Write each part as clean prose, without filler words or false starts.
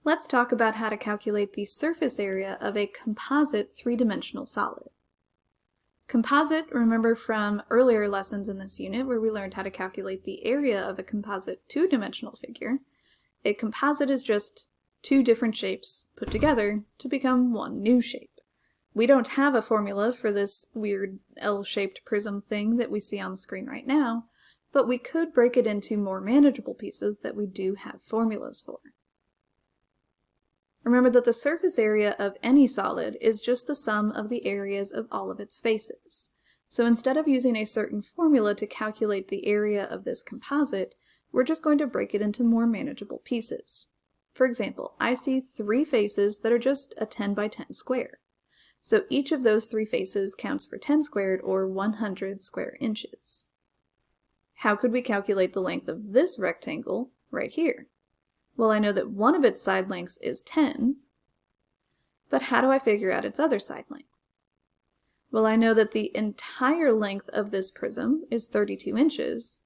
Let's talk about how to calculate the surface area of a composite three-dimensional solid. Composite, remember from earlier lessons in this unit where we learned how to calculate the area of a composite two-dimensional figure. A composite is just two different shapes put together to become one new shape. We don't have a formula for this weird L-shaped prism thing that we see on the screen right now, but we could break it into more manageable pieces that we do have formulas for. Remember that the surface area of any solid is just the sum of the areas of all of its faces. So instead of using a certain formula to calculate the area of this composite, we're just going to break it into more manageable pieces. For example, I see three faces that are just a 10 by 10 square. So each of those three faces counts for 10 squared, or 100 square inches. How could we calculate the length of this rectangle right here? Well, I know that one of its side lengths is 10, but how do I figure out its other side length? Well, I know that the entire length of this prism is 32 inches,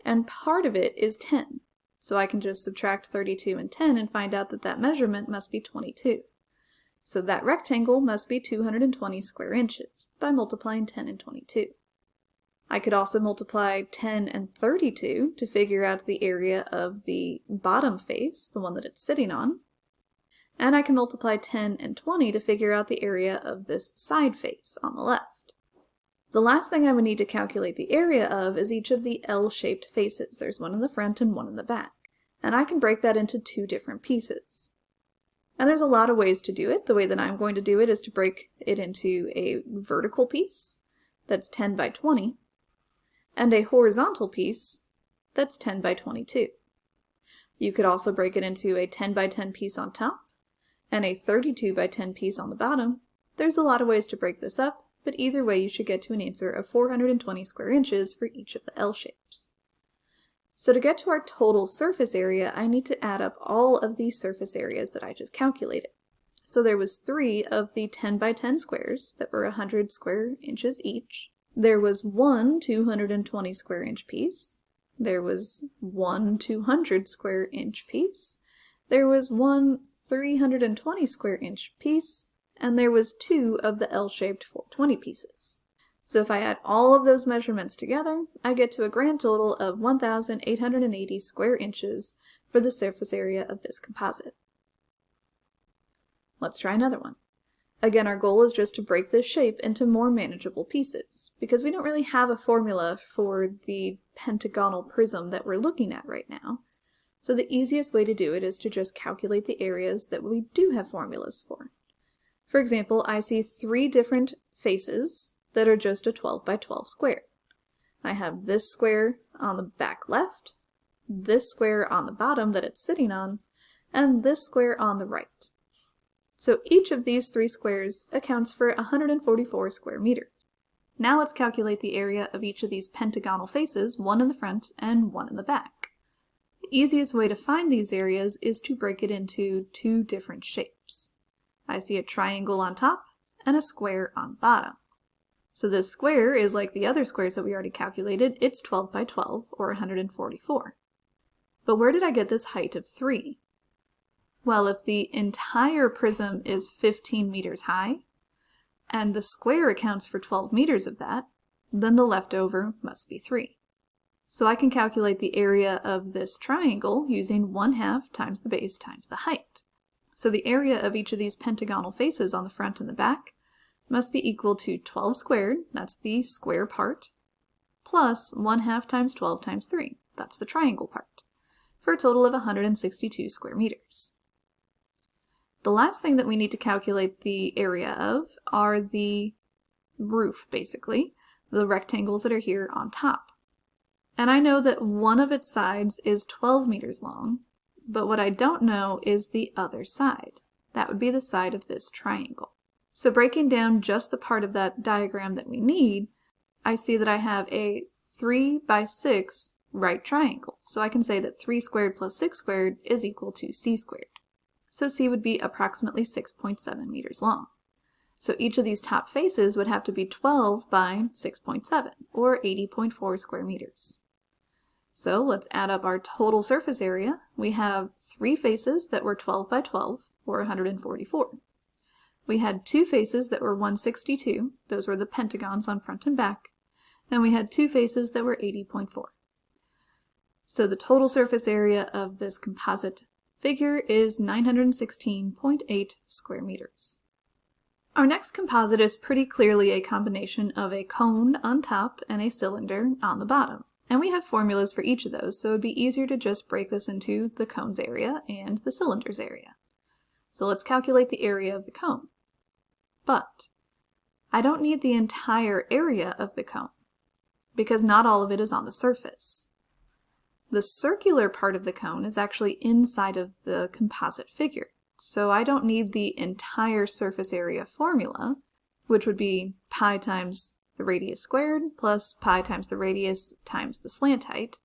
and part of it is 10. So I can just subtract 32 and 10 and find out that that measurement must be 22. So that rectangle must be 220 square inches by multiplying 10 and 22. I could also multiply 10 and 32 to figure out the area of the bottom face, the one that it's sitting on. And I can multiply 10 and 20 to figure out the area of this side face on the left. The last thing I would need to calculate the area of is each of the L-shaped faces. There's one in the front and one in the back. And I can break that into two different pieces. And there's a lot of ways to do it. The way that I'm going to do it is to break it into a vertical piece that's 10 by 20. And a horizontal piece that's 10 by 22. You could also break it into a 10 by 10 piece on top and a 32 by 10 piece on the bottom. There's a lot of ways to break this up, but either way you should get to an answer of 420 square inches for each of the L shapes. So to get to our total surface area, I need to add up all of these surface areas that I just calculated. So there was 3 of the 10 by 10 squares that were 100 square inches each. There was one 220 square inch piece. There was one 200 square inch piece. There was one 320 square inch piece. And there was 2 of the L-shaped 420 pieces. So if I add all of those measurements together, I get to a grand total of 1,880 square inches for the surface area of this composite. Let's try another one. Again, our goal is just to break this shape into more manageable pieces, because we don't really have a formula for the pentagonal prism that we're looking at right now. So the easiest way to do it is to just calculate the areas that we do have formulas for. For example, I see 3 different faces that are just a 12 by 12 square. I have this square on the back left, this square on the bottom that it's sitting on, and this square on the right. So each of these 3 squares accounts for 144 square meters. Now let's calculate the area of each of these pentagonal faces, one in the front and one in the back. The easiest way to find these areas is to break it into 2 different shapes. I see a triangle on top and a square on bottom. So this square is like the other squares that we already calculated. It's 12 by 12, or 144. But where did I get this height of 3? Well, if the entire prism is 15 meters high, and the square accounts for 12 meters of that, then the leftover must be 3. So I can calculate the area of this triangle using 1/2 times the base times the height. So the area of each of these pentagonal faces on the front and the back must be equal to 12 squared, that's the square part, plus 1/2 times 12 times 3, that's the triangle part, for a total of 162 square meters. The last thing that we need to calculate the area of are the roof, basically, the rectangles that are here on top. And I know that one of its sides is 12 meters long, but what I don't know is the other side. That would be the side of this triangle. So breaking down just the part of that diagram that we need, I see that I have a 3 by 6 right triangle. So I can say that 3 squared plus 6 squared is equal to c squared. So C would be approximately 6.7 meters long. So each of these top faces would have to be 12 by 6.7, or 80.4 square meters. So let's add up our total surface area. We have 3 faces that were 12 by 12, or 144. We had 2 faces that were 162, those were the pentagons on front and back, and we had 2 faces that were 80.4. So the total surface area of this composite figure is 916.8 square meters. Our next composite is pretty clearly a combination of a cone on top and a cylinder on the bottom. And we have formulas for each of those, so it would be easier to just break this into the cone's area and the cylinder's area. So let's calculate the area of the cone. But I don't need the entire area of the cone, because not all of it is on the surface. The circular part of the cone is actually inside of the composite figure, so I don't need the entire surface area formula, which would be pi times the radius squared plus pi times the radius times the slant height.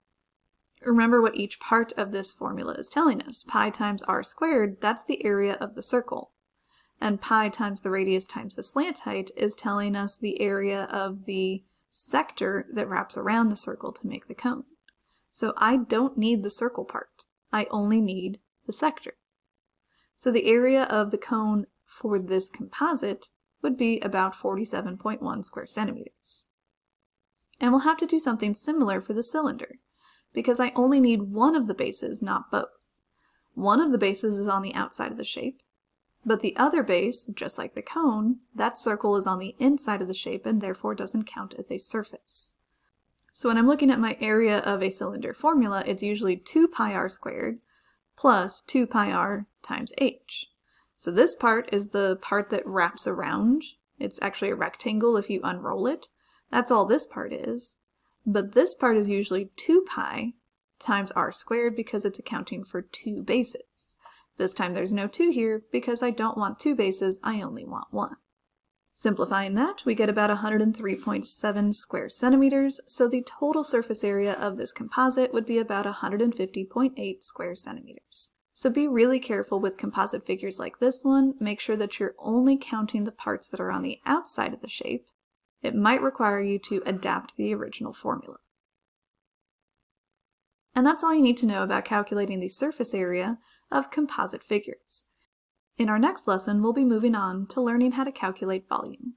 Remember what each part of this formula is telling us. Pi times r squared, that's the area of the circle. And pi times the radius times the slant height is telling us the area of the sector that wraps around the circle to make the cone. So I don't need the circle part. I only need the sector. So the area of the cone for this composite would be about 47.1 square centimeters. And we'll have to do something similar for the cylinder, because I only need one of the bases, not both. One of the bases is on the outside of the shape, but the other base, just like the cone, that circle is on the inside of the shape and therefore doesn't count as a surface. So when I'm looking at my area of a cylinder formula, it's usually 2 pi r squared plus 2 pi r times h. So this part is the part that wraps around. It's actually a rectangle if you unroll it. That's all this part is. But this part is usually 2 pi times r squared because it's accounting for 2 bases. This time there's no 2 here because I don't want 2 bases, I only want 1. Simplifying that, we get about 103.7 square centimeters, so the total surface area of this composite would be about 150.8 square centimeters. So be really careful with composite figures like this one. Make sure that you're only counting the parts that are on the outside of the shape. It might require you to adapt the original formula. And that's all you need to know about calculating the surface area of composite figures. In our next lesson, we'll be moving on to learning how to calculate volume.